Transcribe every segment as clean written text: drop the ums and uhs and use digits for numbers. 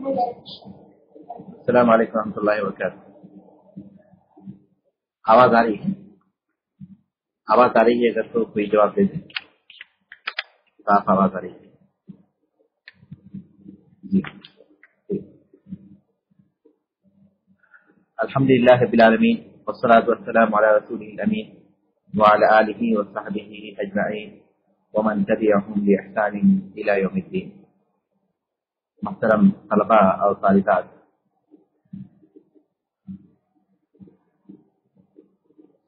السلام علیکم ورحمۃ اللہ وبرکاتہ. آواز آ رہی ہے؟ آواز آ رہی ہے؟ اگر تو کوئی جواب دے دیں. صاف آواز آ رہی ہے؟ جی. الحمدللہ رب العالمین والصلاۃ والسلام علی رسول الامین وعلی آلہ وصحبہ اجمعین ومن تبعهم بإحسان الی یوم الدین. محترم طلباء اور طالبات،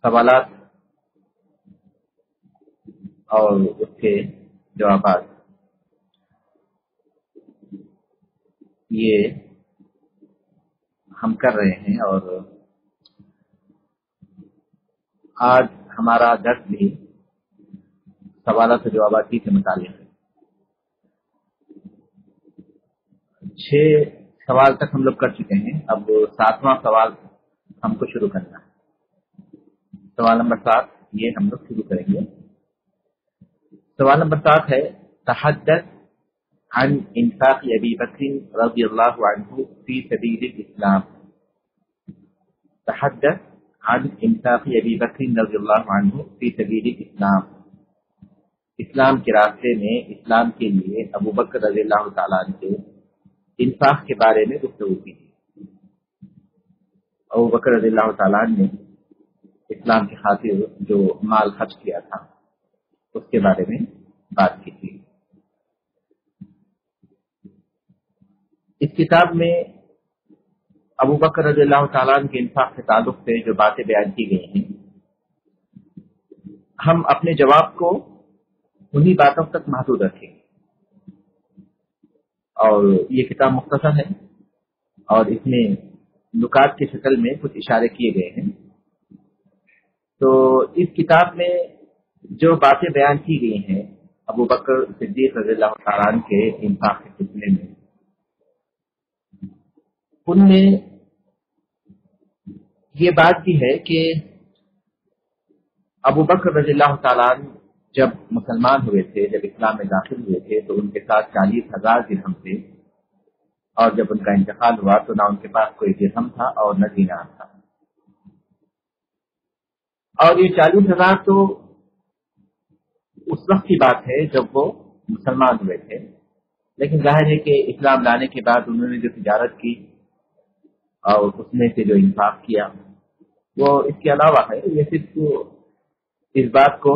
سوالات اور اس کے جوابات یہ ہم کر رہے ہیں، اور آج ہمارا درس بھی سوالات و جوابات ہی سے متعلق ہے. 6 سوال تک ہم لوگ کر چکے ہیں. اب 7واں سوال ہم کو شروع کرنا ہے. سوال نمبر 7 یہ ہم لوگ شروع کریں گے. سوال نمبر 7 ہے: تحدث عن انفاق ابی بکر رضی اللہ عنہ فی سبیل الاسلام. تحدث عن انفاق ابی بکر رضی اللہ عنہ فی سبیل الاسلام. اسلام کے راستے میں اسلام کے لیے ابو بکر رضی اللہ تعالیٰ عنہ کے انفاق کے بارے میں گفتگو کی تھی. ابو بکر رضی اللہ تعالیٰ عنہ نے اسلام کی خاطر جو مال خرچ کیا تھا اس کے بارے میں بات کی تھی. اس کتاب میں ابو بکر رضی اللہ تعالیٰ عنہ کے انفاق کے تعلق سے جو باتیں بیان کی گئی ہیں، ہم اپنے جواب کو انہی باتوں تک محدود رکھیں گے. اور یہ کتاب مختصر ہے اور اس میں نکات کی شکل میں کچھ اشارے کیے گئے ہیں. تو اس کتاب میں جو باتیں بیان کی گئی ہیں ابو بکر صدیق رضی اللہ تعالیٰ عنہ کے انفاق کے سلسلے میں، ان میں یہ بات بھی ہے کہ ابو بکر رضی اللہ تعالیٰ عنہ جب مسلمان ہوئے تھے، جب اسلام میں داخل ہوئے تھے، تو ان کے ساتھ 40,000 درہم تھے، اور جب ان کا انتقال ہوا تو نہ ان کے پاس کوئی درہم تھا اور نہ دینار تھا. اور یہ 40,000 تو اس وقت کی بات ہے جب وہ مسلمان ہوئے تھے، لیکن ظاہر ہے کہ اسلام لانے کے بعد انہوں نے جو تجارت کی اور اس میں سے جو انفاق کیا وہ اس کے علاوہ ہے. یہ صرف اس بات کو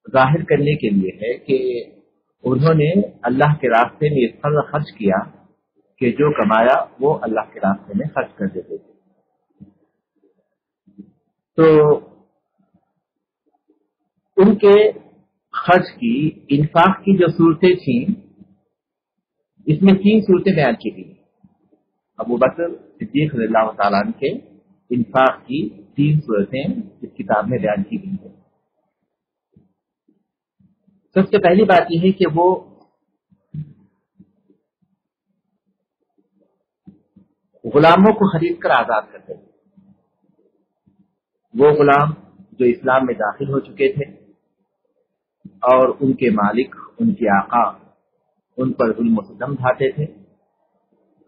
ظاہر کرنے کے لیے ہے کہ انہوں نے اللہ کے راستے میں اس قدر خرچ کیا کہ جو کمایا وہ اللہ کے راستے میں خرچ کر دیتے تھے. تو ان کے خرچ کی، انفاق کی جو صورتیں تھیں، اس میں 3 صورتیں بیان کی گئی. ابو بکر صدیق رضی اللہ تعالیٰ عنہ کے انفاق کی 3 صورتیں اس کتاب میں بیان کی گئی ہیں. سب سے پہلی بات یہ ہے کہ وہ غلاموں کو خرید کر آزاد کرتے تھے. وہ غلام جو اسلام میں داخل ہو چکے تھے اور ان کے مالک، ان کے آقا ان پر ظلم و ستم ڈھاتے تھے،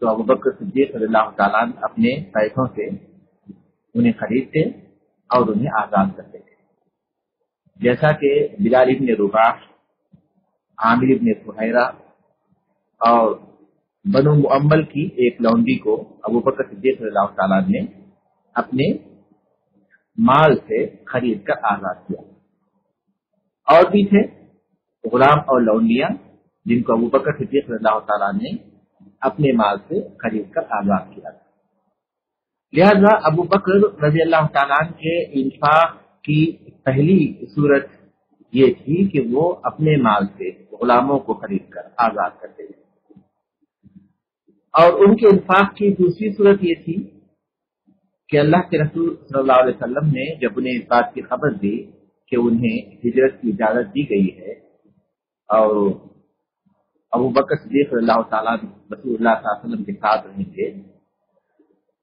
تو ابو بکر صدیق رضی اللہ تعالیٰ عنہ اپنے پیسوں سے انہیں خریدتے اور انہیں آزاد کرتے تھے. جیسا کہ بلال ابن رباح، عامر ابن فہیرہ اور بنو معمل کی ایک لونڈی کو ابو بکر صدیق رضی اللہ تعالیٰ عنہ نے اپنے مال سے خرید کر آزاد کیا. اور بھی تھے غلام اور لونڈیاں جن کو ابو بکر صدیق رضی اللہ تعالیٰ نے اپنے مال سے خرید کر آزاد کیا تھا. لہذا ابو بکر رضی اللہ تعالیٰ کے انفاق کی پہلی صورت یہ تھی کہ وہ اپنے مال سے غلاموں کو خرید کر آزاد کرتے تھے. اور ان کے انفاق کی دوسری صورت یہ تھی کہ اللہ کے رسول صلی اللہ علیہ وسلم نے جب انہیں اس بات کی خبر دی کہ انہیں ہجرت کی اجازت دی گئی ہے اور ابو بکر صدیق رضی اللہ تعالیٰ رسول اللہ صلی اللہ علیہ وسلم کے ساتھ رہیں گے،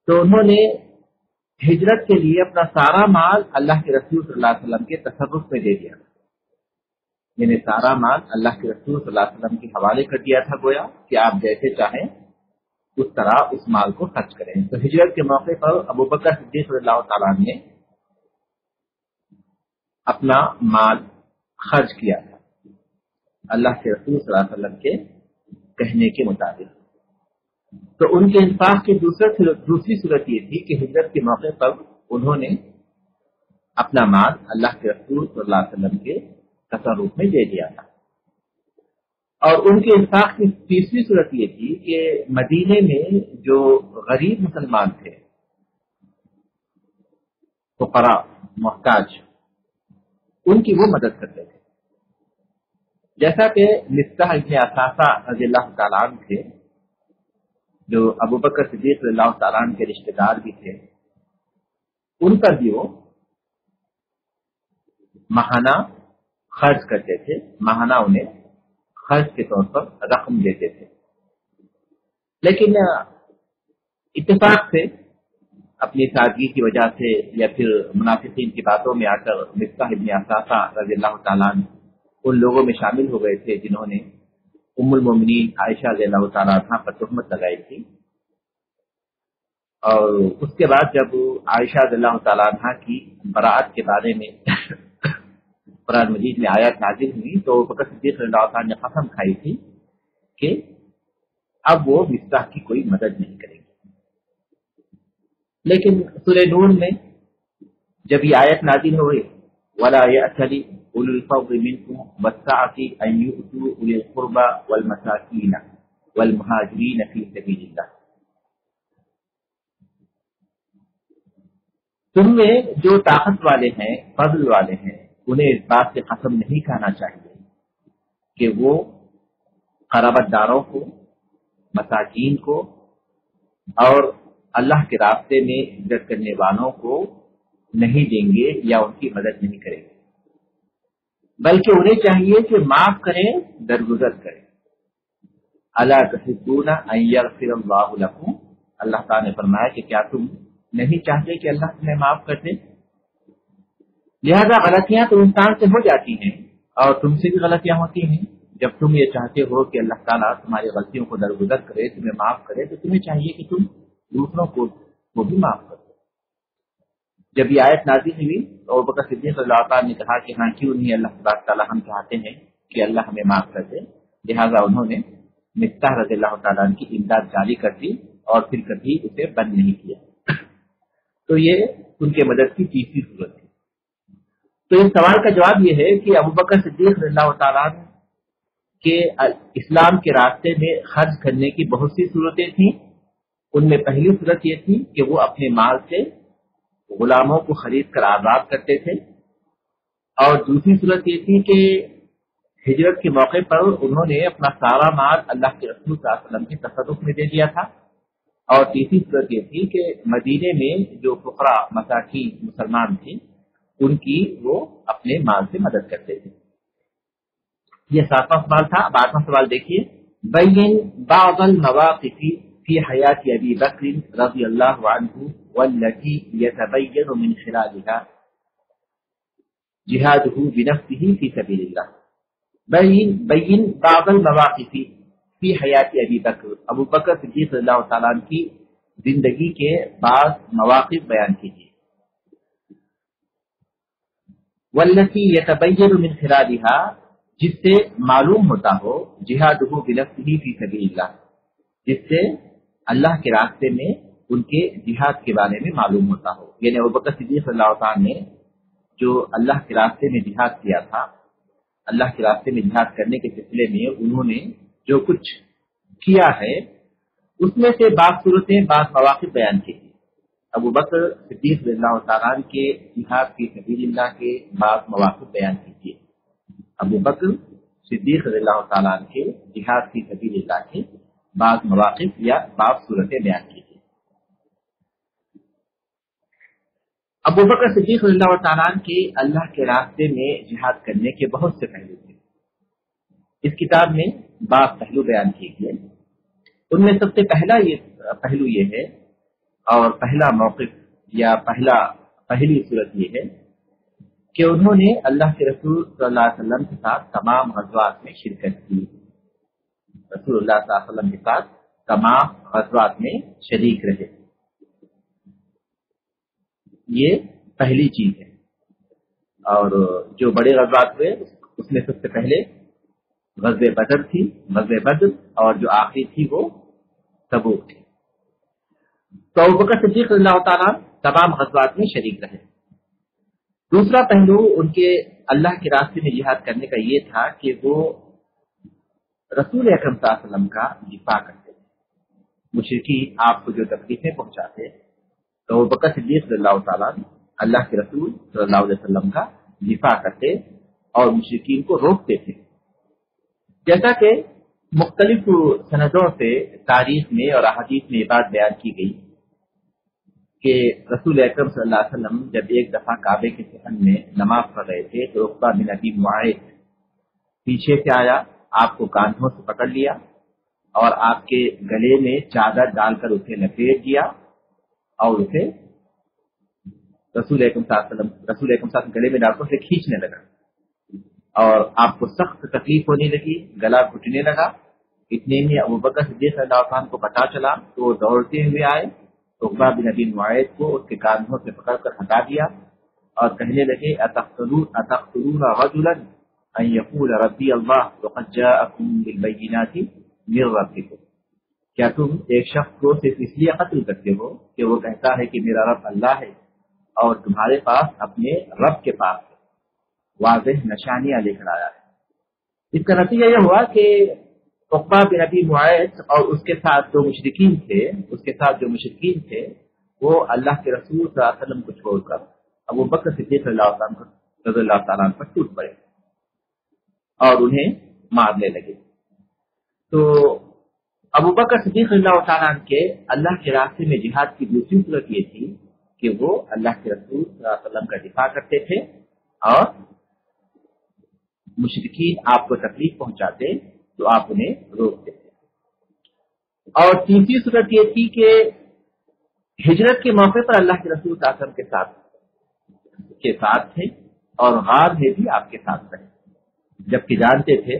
تو انہوں نے ہجرت کے لیے اپنا سارا مال اللہ کے رسول صلی اللہ علیہ وسلم کے تصرف میں دے دیا. یعنی سارا مال اللہ کے رسول صلی اللہ علیہ وسلم کے حوالے کر دیا تھا، گویا کہ آپ جیسے چاہیں اس طرح اس مال کو خرچ کریں۔ تو ہجرت کے موقع پر ابو بکر صدیق رضی اللہ تعالیٰ نے اپنا مال خرچ کیا تھا اللہ کے رسول صلی اللہ علیہ وسلم کے کہنے کے مطابق۔ تو ان کے انفاق کی دوسری صورت یہ تھی کہ ہجرت کے موقع پر انہوں نے اپنا مال اللہ کے رسول صلی اللہ علیہ وسلم کے تصرف میں دے دیا تھا۔ اور ان کے انفاق کی تیسری صورت یہ تھی کہ مدینے میں جو غریب مسلمان تھے، فقراء، محتاج، ان کی وہ مدد کرتے تھے۔ جیسا کہ مصطح ابن اثاثہ رضی اللہ تعالیٰ عنہ تھے، جو ابو بکر صدیق رضی اللہ تعالیٰ عنہ کے رشتہ دار بھی تھے، ان پر بھی وہ ماہانہ خرچ کرتے تھے، ماہانہ انہیں خرچ کے طور پر رقم دیتے تھے۔ لیکن اتفاق سے اپنی سادگی کی وجہ سے یا پھر منافقین کی باتوں میں آ کر مصطح ابن اثاثہ رضی اللہ تعالیٰ عنہ ان لوگوں میں شامل ہو گئے تھے جنہوں نے ام المومنین عائشہ رضی اللہ تعالیٰ عنہ پر تہمت لگائی تھی۔ اور اس کے بعد جب عائشہ رضی اللہ تعالیٰ عنہ کی براءت کے بارے میں قرآن مجید میں آیات نازل ہوئی تو بکر صدیق رضی اللہ تعالیٰ نے قسم کھائی تھی کہ اب وہ مصطح کی کوئی مدد نہیں کرے گی۔ لیکن سورہ نور میں جب یہ آیت نازل ہوئی وَلَا يَأْتَلِ أُولُو الْفَضْلِ مِنْكُمْ وَالسَّعَةِ أَنْ يُؤْتُوا أُولِي الْقُرْبَى وَالْمَسَاكِينَ وَالْمُهَاجِرِينَ فِي سَبِيلِ اللَّهِ، تم میں جو طاقت والے ہیں، فضل والے ہیں، انہیں اس بات سے قسم نہیں کھانا چاہیے کہ وہ قرابت داروں کو، مساکین کو اور اللہ کے راستے میں ہجرت کرنے والوں کو نہیں دیں گے یا ان کی مدد نہیں کریں گے، بلکہ انہیں چاہیے کہ معاف کریں، درگزر کریں۔ الا تحبون ان یغفر اللہ لکم، اللہ تعالیٰ نے فرمایا کہ کیا تم نہیں چاہتے کہ اللہ تمہیں معاف کر دے؟ لہذا غلطیاں تو انسان سے ہو جاتی ہیں اور تم سے بھی غلطیاں ہوتی ہیں۔ جب تم یہ چاہتے ہو کہ اللہ تعالیٰ تمہاری غلطیوں کو درگزر کرے، تمہیں معاف کرے، تو تمہیں چاہیے کہ تم دوسروں کو بھی معاف کرو۔ جب یہ آیت نازل ہوئی تو ابو بکر صدیق رضی اللہ تعالیٰ نے کہا کہ ہاں کیوں نہیں، اللہ تبارک تعالیٰ ہم چاہتے ہیں کہ اللہ ہمیں معاف کر دے۔ لہٰذا انہوں نے مصطح رضی اللہ تعالیٰ عنہ کی امداد جاری کر دی اور پھر کبھی اسے بند نہیں کیا۔ تو یہ ان کے مدد کی تیسری صورت ہے۔ تو اس سوال کا جواب یہ ہے کہ ابو بکر صدیق رضی اللہ تعالیٰ عنہ کے اسلام کے راستے میں خرچ کرنے کی بہت سی صورتیں تھیں۔ ان میں پہلی صورت یہ تھی کہ وہ اپنے مال سے غلاموں کو خرید کر آزاد کرتے تھے، اور دوسری صورت یہ تھی کہ ہجرت کے موقع پر انہوں نے اپنا سارا مال اللہ کے رسول صلی اللہ علیہ وسلم کے تصرف میں دے دیا تھا، اور تیسری صورت یہ تھی کہ مدینے میں جو فقراء مساکین مسلمان تھے ان کی وہ اپنے مال سے مدد کرتے تھے۔ یہ ساتواں سوال تھا۔ اب آٹھواں سوال دیکھیے، بین بعض المواقف فی حیات ابی بکر رضی اللہ عنہ والتي يتبين من خلالها جهاده بنفسه في سبيل الله۔ بین بعض المواقف فی حیات ابی بکر، ابو بکر صدیق رضی اللہ تعالیٰ عنہ کی زندگی کے بعض مواقف بیان کیجیے۔ والتي يتبين من خلالها، جس سے معلوم ہوتا ہو، جہادہ بنفسہ فی سبیل اللہ، جس سے اللہ کے راستے میں ان کے جہاد کے بارے میں معلوم ہوتا ہو۔ یعنی ابو بکر صدیق صلی اللہ تعالیٰ نے جو اللہ کے راستے میں جہاد کیا تھا، اللہ کے راستے میں جہاد کرنے کے سلسلے میں انہوں نے جو کچھ کیا ہے اس میں سے بعض صورتیں، بعض مواقف بیان کی تھی۔ ابو بکر صدیق رضی اللہ تعالیٰ کے جہاد فی سبیل اللہ کے بعض مواقف بیان کیجیے۔ ابو بکر صدیق رضی اللہ تعالیٰ کے جہاد فی سبیل اللہ کے بعض مواقف یا بعض صورتیں بیان کیجیے۔ ابو بکر صدیق رضی اللہ تعالیٰ کے اللہ کے راستے میں جہاد کرنے کے بہت سے پہلو تھے۔ اس کتاب میں بعض پہلو بیان کیے گئے، ان میں سب سے پہلو یہ ہے اور پہلا موقف یا پہلی صورت یہ ہے کہ انہوں نے اللہ کے رسول صلی اللہ علیہ وسلم کے ساتھ تمام غزوات میں شرکت کی۔ رسول اللہ صلی اللہ علیہ وسلم کے ساتھ تمام غزوات میں شریک رہے۔ یہ پہلی چیز ہے۔ اور جو بڑے غزوات ہوئے اس میں سب سے پہلے غزوہ بدر تھی، غزوہ بدر، اور جو آخری تھی وہ تبوک تھی۔ تو ابوبکر صدیق رضی اللہ تعالیٰ تمام غزوات میں شریک رہے۔ دوسرا پہلو ان کے اللہ کے راستے میں جہاد کرنے کا یہ تھا کہ وہ رسول اکرم صلی اللہ علیہ وسلم کا دفاع کرتے تھے۔ مشرکین آپ کو جو تکلیفیں پہنچاتے تو ابوبکر صدیق رضی اللہ تعالیٰ اللہ کے رسول صلی اللہ علیہ وسلم کا دفاع کرتے اور مشرکین کو روکتے تھے۔ جیسا کہ مختلف سندوں سے تاریخ میں اور احادیث میں یہ بات بیان کی گئی کہ رسول اکرم صلی اللہ علیہ وسلم جب ایک دفعہ کعبے کے صحن میں نماز پڑھ رہے تھے تو عقبہ بن ابی معیط پیچھے سے آیا، آپ کو کاندھوں سے پکڑ لیا اور آپ کے گلے میں چادر ڈال کر اسے لپیٹ دیا اور اسے رسول اکرم صلی اللہ علیہ وسلم گلے میں ڈال کر اسے کھینچنے لگا اور آپ کو سخت تکلیف ہونے لگی، گلا گھٹنے لگا۔ اتنے میں ابوبکر صدیق رضی اللہ عنہ کو پتہ چلا تو وہ دوڑتے ہوئے آئے، عقبہ بن ابی معیط کو اس کے کاندھوں سے پکڑ کر ہٹا دیا اور کہنے لگے اتقتلون رجلا ان یقول ربی اللہ وقد جاءکم بالبینات من ربکم، کیا تم ایک شخص کو صرف اس لیے قتل کرتے ہو کہ وہ کہتا ہے کہ میرا رب اللہ ہے اور تمہارے پاس اپنے رب کے پاس واضح نشانیاں لے کر آیا ہے۔ اس کا نتیجہ یہ ہوا کہ عقبہ بن ابی معیط اور اس کے ساتھ جو مشرکین تھے وہ اللہ کے رسول صلی اللہ علیہ وسلم کو چھوڑ کر ابوبکر صدیق رضی اللہ تعالیٰ پر ٹوٹ پڑے اور انہیں مارنے لگے۔ تو ابوبکر صدیق رضی اللہ تعالیٰ کے اللہ کے راستے میں جہاد کی دوسری صورت یہ تھی کہ وہ اللہ کے رسول صلی اللہ علیہ وسلم کا دفاع کرتے تھے اور مشرکین آپ کو تکلیف پہنچاتے تو آپ انہیں روکتے تھے۔ اور تیسری صورت یہ تھی کہ ہجرت کے موقع پر اللہ کے رسول صلی اللہ علیہ وسلم کے ساتھ تھے اور غار میں بھی آپ کے ساتھ رہے، جبکہ جانتے تھے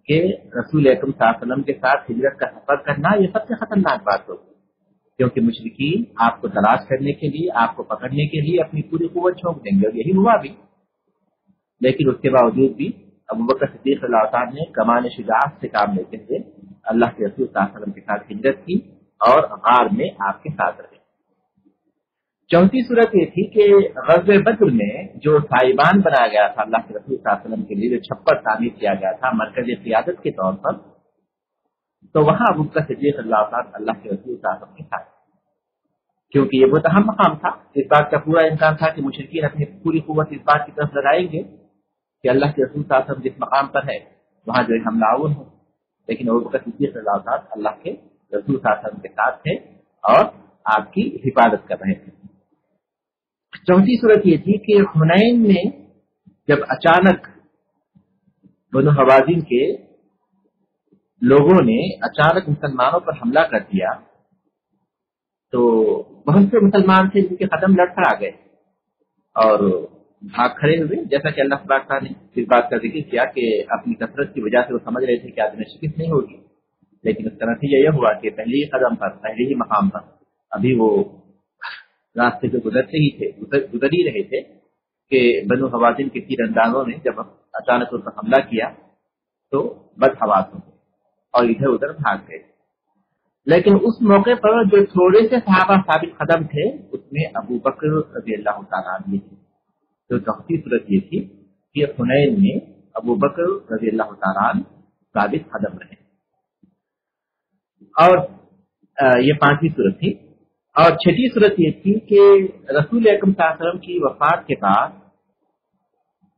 کہ رسول اکرم صلی اللہ علیہ وسلم کے ساتھ ہجرت کا سفر کرنا یہ سب سے خطرناک بات ہوگی، کیونکہ مشرکین آپ کو تلاش کرنے کے لیے، آپ کو پکڑنے کے لیے اپنی پوری قوت جھونک دیں گے، اور یہی ہوا بھی۔ لیکن اس کے باوجود بھی ابوبکر صدیق اللہ تعالیٰ نے کمان شجاعت سے کام لیتے ہوئے اللہ کے رسول صلی اللہ علیہ وسلم کے ساتھ ہجرت کی اور غار میں آپ کے ساتھ رہے۔ چوتھی صورت یہ تھی کہ غزوہ بدر میں جو سائبان بنایا گیا تھا اللہ کے رسول صلی اللہ علیہ وسلم کے لیے، جو چھپر تعمیر کیا گیا تھا مرکز قیادت کے طور پر، تو وہاں ابوبکر صدیق اللہ تعالیٰ اللہ کے رسول صلی اللہ علیہ وسلم کے ساتھ، کیونکہ یہ بہت اہم مقام تھا۔ اس بات کا پورا امکان تھا کہ مشرکین اپنی پوری قوت اس بات کی طرف لگائیں گے کہ اللہ کے رسول صلی اللہ علیہ وسلم جس مقام پر ہے وہاں جو ہے حملہ آور ہو، لیکن ابوبکر صدیق رضی اللہ تعالیٰ اللہ کے رسول صلی اللہ علیہ وسلم کے ساتھ تھے اور آپ کی حفاظت کر رہے تھے۔ چوتھی صورت یہ تھی کہ حنین میں جب اچانک بنو حوازن کے لوگوں نے اچانک مسلمانوں پر حملہ کر دیا تو بہت سے مسلمان تھے جن کے قدم لڑ کر آ گئے اور بھاگ کھڑے ہوئے، جیسا کہ اللہ تبارک تعالیٰ نے اس بات کا ذکر کیا کہ اپنی کثرت کی وجہ سے وہ سمجھ رہے تھے کہ آدمی شکست نہیں ہوگی، لیکن اس کا نتیجہ یہ ہوا کہ پہلے ہی قدم پر، پہلے ہی مقام پر ابھی وہ راستے سے گزر ہی رہے تھے کہ بنو حوازن کے تیر اندازوں نے جب اچانک اس پر حملہ کیا تو بد حواس ہو گئے اور ادھر ادھر بھاگ گئے۔ لیکن اس موقع پر جو تھوڑے سے صحابہ ثابت قدم تھے اس میں ابوبکر رضی اللہ تعالیٰ عنہ تھے۔ تو چوتھی صورت یہ تھی کہ حنین میں ابوبکر رضی اللہ تعالیٰ عنہ ثابت قدم رہے، اور یہ پانچویں صورت تھی۔ اور چھٹی صورت یہ تھی کہ رسول اکرم صلی اللہ علیہ وسلم کی وفات کے بعد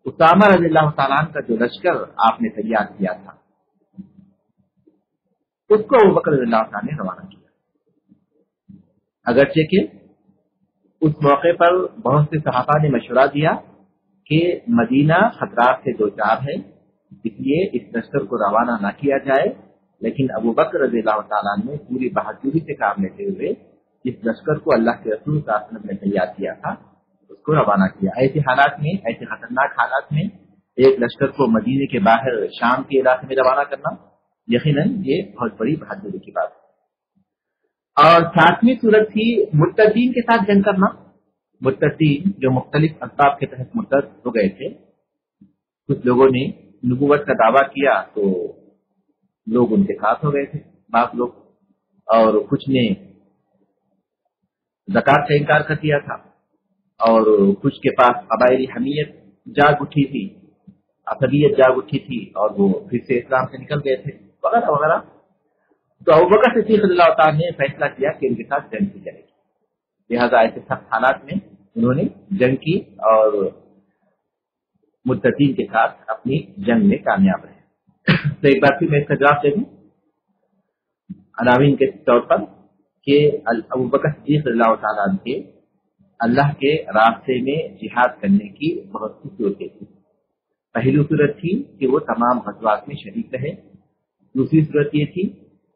اسامہ رضی اللہ تعالیٰ عنہ کا جو لشکر آپ نے تیار کیا تھا اس کو ابوبکر رضی اللہ تعالیٰ نے روانہ کیا، اگرچہ کہ اس موقع پر بہت سے صحابہ نے مشورہ دیا کہ مدینہ خطرات سے دوچار ہے، اس لیے اس لشکر کو روانہ نہ کیا جائے، لیکن ابوبکر رضی اللہ تعالیٰ نے پوری بہادری سے کام لیتے ہوئے جس لشکر کو اللہ کے رسول صلی اللہ علیہ وسلم نے تیار کیا تھا اس کو روانہ کیا۔ ایسے حالات میں، ایسے خطرناک حالات میں ایک لشکر کو مدینے کے باہر شام کے علاقے میں روانہ کرنا یقیناً یہ بہت بڑی بہادری کی بات ہے۔ اور 7ویں صورت تھی مرتدین کے ساتھ جنگ کرنا. مرتدین جو مختلف اسباب کے تحت مرتد ہو گئے تھے، کچھ لوگوں نے نبوت کا دعویٰ کیا تو لوگ ان کے ساتھ ہو گئے تھے بعض لوگ، اور کچھ نے زکات کا انکار کر دیا تھا، اور کچھ کے پاس قبائلی حمیت جاگ اٹھی تھی، عصبیت جاگ اٹھی تھی، اور وہ پھر سے اسلام سے نکل گئے تھے وغیرہ وغیرہ. تو ابوبکر صدیق رضی اللہ تعالیٰ نے فیصلہ کیا کہ ان کے ساتھ جنگ کی جائے گی. لہٰذا ایسے سخت حالات میں انہوں نے جنگ کی اور مرتدین کے ساتھ اپنی جنگ میں کامیاب رہے. تو ایک بار پھر میں اس کا جواب دے دوں عناوین کے طور پر کہ ابوبکر صدیق رضی اللہ تعالیٰ کے اللہ کے راستے میں جہاد کرنے کی بہت سی صورتیں تھیں. پہلی صورت تھی کہ وہ تمام غزوات میں شریک رہے. دوسری صورت یہ تھی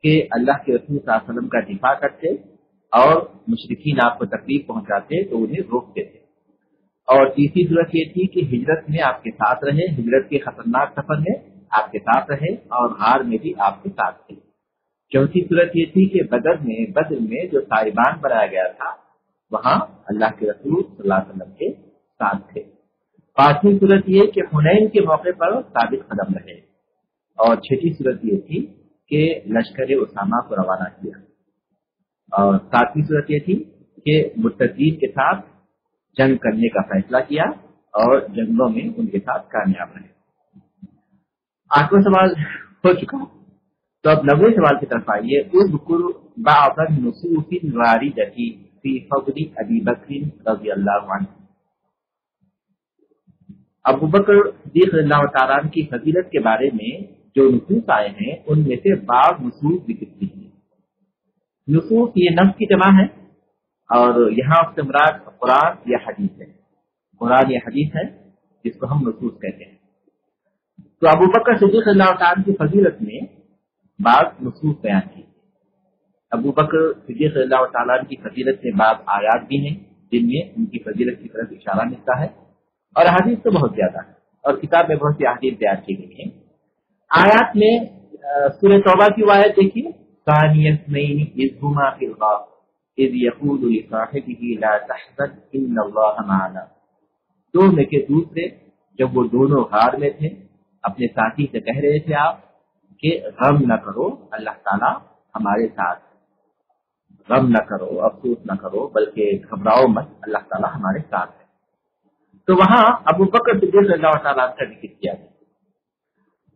کہ اللہ کے رسول صلی اللہ علیہ وسلم کا دفاع کرتے اور مشرکین آپ کو تکلیف پہنچاتے تو انہیں روکتے تھے. اور تیسری صورت یہ تھی کہ ہجرت میں آپ کے ساتھ رہے، ہجرت کے خطرناک سفر میں آپ کے ساتھ رہے اور ہار میں بھی آپ کے ساتھ تھے. چوتھی صورت یہ تھی کہ بدر میں جو صاحبان بنایا گیا تھا وہاں اللہ کے رسول صلی اللہ علیہ وسلم کے ساتھ تھے. پانچویں صورت یہ کہ حنین کے موقع پر ثابت قدم رہے. اور چھٹی صورت یہ تھی کہ لشکر اسامہ کو روانہ کیا. اور ساتویں صورت یہ تھی کہ مرتدین کے ساتھ جنگ کرنے کا فیصلہ کیا اور جنگوں میں ان کے ساتھ کامیاب رہے. 8واں سوال ہو چکا، تو اب 9ویں سوال کی طرف آئیے. اذکر بعض النصوص الواردة فی فضل ابی بکر رضی اللہ عنہ. ابوبکر صدیق رضی اللہ تعالیٰ عنہ کی فضیلت کے بارے میں جو نصوص آئے ہیں ان میں سے بعض نصوص ذکر کی ہیں. نصوص یہ نص کی جمع ہے اور یہاں سے مراد قرآن یا حدیث ہے. قرآن یا حدیث ہے جس کو ہم نصوص کہتے ہیں. تو ابوبکر صدیق رضی اللہ تعالیٰ کی فضیلت میں بعض نصوص بیان کی. ابوبکر صدیق رضی اللہ تعالیٰ کی فضیلت میں بعض آیات بھی ہیں جن میں ان کی فضیلت کی طرف اشارہ ملتا ہے، اور حدیث تو بہت زیادہ ہے اور کتاب میں بہت سی احادیث بیان کی گئی ہیں. آیات میں سورہ توبہ کی آیت دیکھیے، ثانی اثنین اذ ہما فی الغار اذ یقول لصاحبہ لا تحزن ان اللہ معنا. دو میں کے دوسرے جب وہ دونوں غار میں تھے اپنے ساتھی سے کہہ رہے تھے آپ کہ غم نہ کرو، اللہ تعالیٰ ہمارے ساتھ، غم نہ کرو، افسوس نہ کرو، بلکہ گھبراؤ مت، اللہ تعالیٰ ہمارے ساتھ ہے. تو وہاں ابوبکر صدیق رضی اللہ تعالیٰ کا ذکر کیا گیا.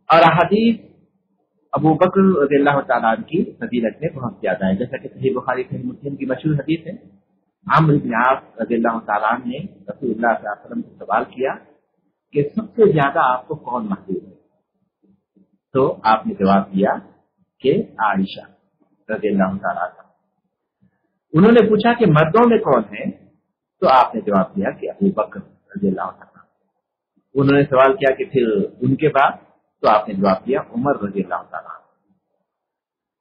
اور احادیث ابوبکر رضی اللہ تعالیٰ کی فضیلت میں بہت زیادہ ہے، جیسا کہ صحیح بخاری صحیح مسلم کی مشہور حدیث ہے. عمرو بن عاص رضی اللہ تعالیٰ نے رسول اللہ صلی اللہ علیہ وسلم سے سوال کیا کہ سب سے زیادہ آپ کو کون محبوب ہے؟ تو آپ نے جواب دیا کہ عائشہ رضی اللہ تعالیٰ عنہا. انہوں نے پوچھا کہ مردوں میں کون ہے؟ تو آپ نے جواب دیا کہ ابوبکر رضی اللہ تعالیٰ. انہوں نے سوال کیا کہ پھر ان کے بعد؟ تو آپ نے جواب دیا عمر رضی اللہ تعالیٰ.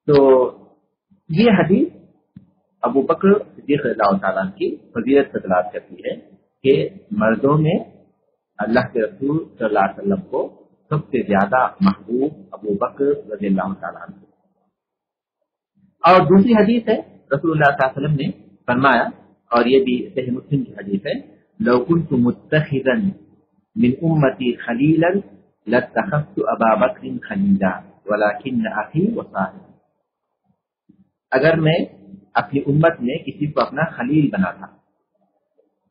تو یہ حدیث ابوبکر صدیق رضی اللہ تعالیٰ کی فضیلت سے دلالت کرتی ہے کہ مردوں میں اللہ کے رسول صلی اللہ علیہ وسلم کو سب سے زیادہ محبوب ابوبکر رضی اللہ تعالیٰ عنہ. اور دوسری حدیث ہے، رسول اللہ صلی اللہ علیہ وسلم نے فرمایا، اور یہ بھی صحیح مسلم کی حدیث ہے، لو كنت متخذا من امتی خلیلا لاتخذت ابا بکر خلیلا ولكن اخی وصاحب. اگر میں اپنی امت میں کسی کو اپنا خلیل بنا تھا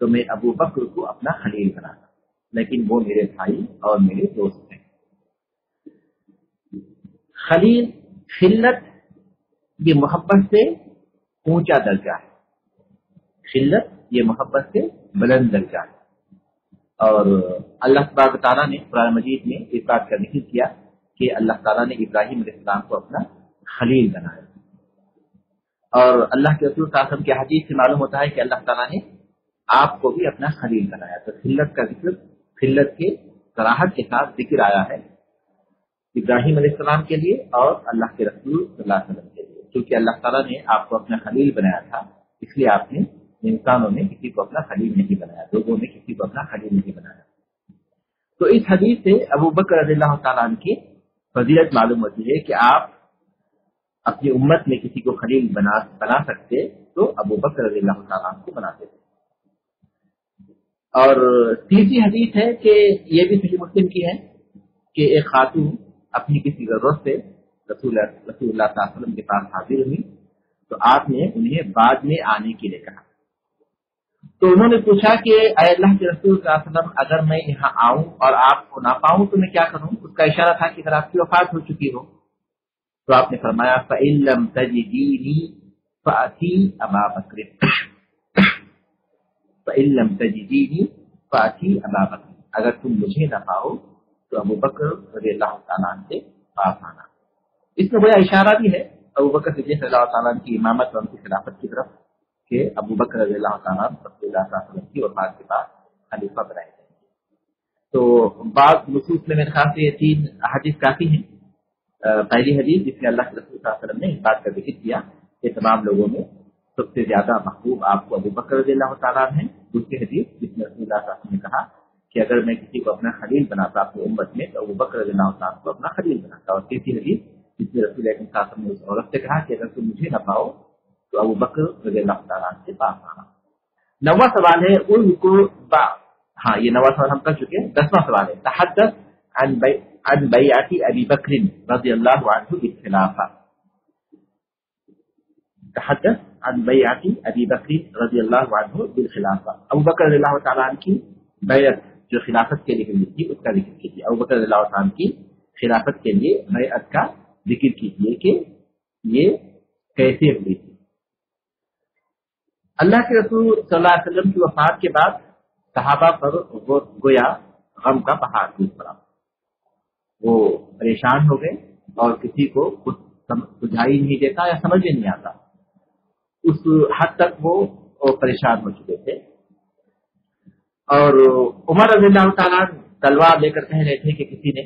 تو میں ابو بکر کو اپنا خلیل بنا تھا، لیکن وہ میرے بھائی اور میرے دوست ہیں. خلیل، خلت یہ محبت سے اونچا درجہ ہے، خلت یہ محبت سے بلند درجہ ہے. اور اللہ تبارک تعالیٰ نے قرآن مجید میں اس بات کا ذکر کیا کہ اللہ تعالیٰ نے ابراہیم علیہ السلام کو اپنا خلیل بنایا. اور اللہ کے رسول صلی اللہ علیہ وسلم کی حدیث سے معلوم ہوتا ہے کہ اللہ تعالیٰ نے آپ کو بھی اپنا خلیل بنایا. تو خلت کا ذکر، خلت کے صراحت کے ساتھ ذکر آیا ہے ابراہیم علیہ السلام کے لیے اور اللہ کے رسول صلی اللہ علیہ وسلم کے لیے. کیونکہ اللہ تعالیٰ نے آپ کو اپنا خلیل بنایا تھا، اس لیے آپ نے انسانوں میں کسی کو اپنا خلیل نہیں بنایا، لوگوں میں کسی کو اپنا خلیل نہیں بنایا. تو اس حدیث سے ابوبکر رضی اللہ تعالیٰ عنہ کی فضیلت معلوم ہوتی ہے کہ آپ اپنی امت میں کسی کو خلیل بنا سکتے تو ابو بکر رضی اللہ تعالیٰ عنہ کو بناتے تھے۔ اور تیسری حدیث ہے کہ یہ بھی صحیح مسلم کی ہے کہ ایک خاتون اپنی کسی ضرورت سے رسول اللہ صلی اللہ علیہ وسلم کے پاس حاضر ہوئی تو آپ نے انہیں بعد میں آنے کے لیے کہا۔ تو انہوں نے پوچھا کہ اے اللہ کے رسول صلی اللہ علیہ وسلم، اگر میں یہاں آؤں اور آپ کو نہ پاؤں تو میں کیا کروں؟ اس کا اشارہ تھا کہ اگر آپ کی وفات ہو چکی ہو۔ تو آپ نے فرمایا فَإِن لَّمْ تَجِدِينِي فَأْتِي أَبَا بَكْرٍ، فَإِن لَّمْ تَجِدِينِي فَأْتِي أَبَا بَكْرٍ، اگر تم مجھے نہ پاؤ تو ابو بکر رضی اللہ تعالیٰ عنہ سے پاس آنا۔ اس میں بڑا اشارہ بھی ہے ابو بکر صدیق رضی اللہ تعالیٰ عنہ کی امامت اور ان کی خلافت کی طرف، کہ ابو بکر رضی اللہ تعالیٰ عنہ رسول اللہ صلی اللہ علیہ وسلم کی وفات کے بعد خلیفہ بنائے گئے۔ تو بعض نصوص میں میرے خیال سے یہ 3 حدیث کافی ہیں۔ پہلی حدیث جس میں اللہ کے رسول صلی اللہ علیہ وسلم نے اس بات کا ذکر کیا کہ تمام لوگوں میں سب سے زیادہ محبوب آپ کو ابو بکر رضی اللہ تعالیٰ عنہ ہیں۔ دوسری حدیث جس میں رسول اللہ صلی اللہ علیہ وسلم نے کہا کہ اگر میں کسی کو اپنا خلیل بناتا اپنی امت میں تو ابو بکر رضی اللہ تعالیٰ عنہ کو اپنا خلیل بناتا۔ اور تیسری حدیث جس میں رسول اللہ صلی اللہ علیہ وسلم نے اس عورت سے کہا کہ اگر تم مجھے نہ پاؤ تو ابو بکر رضی اللہ تعالیٰ عنہ سے پاس آنا۔ 9واں سوال ہے ان کو ہاں یہ 9واں سوال ہم کر چکے ہیں۔ 10واں سوال ہے تحدث عن بیعت ابی بکر رضی اللہ عنہ بالخلافہ، تحدث عن بیعت ابی بکر رضی اللہ عنہ بالخلافہ، ابو بکر رضی اللہ تعالیٰ عنہ کی بیعت جو خلافت کے لیے ہوئی تھی اس کا ذکر کیجیے۔ ابو بکر رضی اللہ تعالیٰ عنہ کی خلافت کے لیے بیعت کا ذکر کیجیے کہ یہ کیسے ہوئی تھی۔ اللہ کے رسول صلی اللہ علیہ وسلم کی وفات کے بعد صحابہ پر گویا غم کا پہاڑ ٹوٹ پڑا، وہ پریشان ہو گئے اور کسی کو کچھ سجھائی نہیں دیتا یا سمجھ میں نہیں آتا، اس حد تک وہ پریشان ہو چکے تھے۔ اور عمر رضی اللہ تعالیٰ تلوار لے کر کہہ رہے تھے کہ کسی نے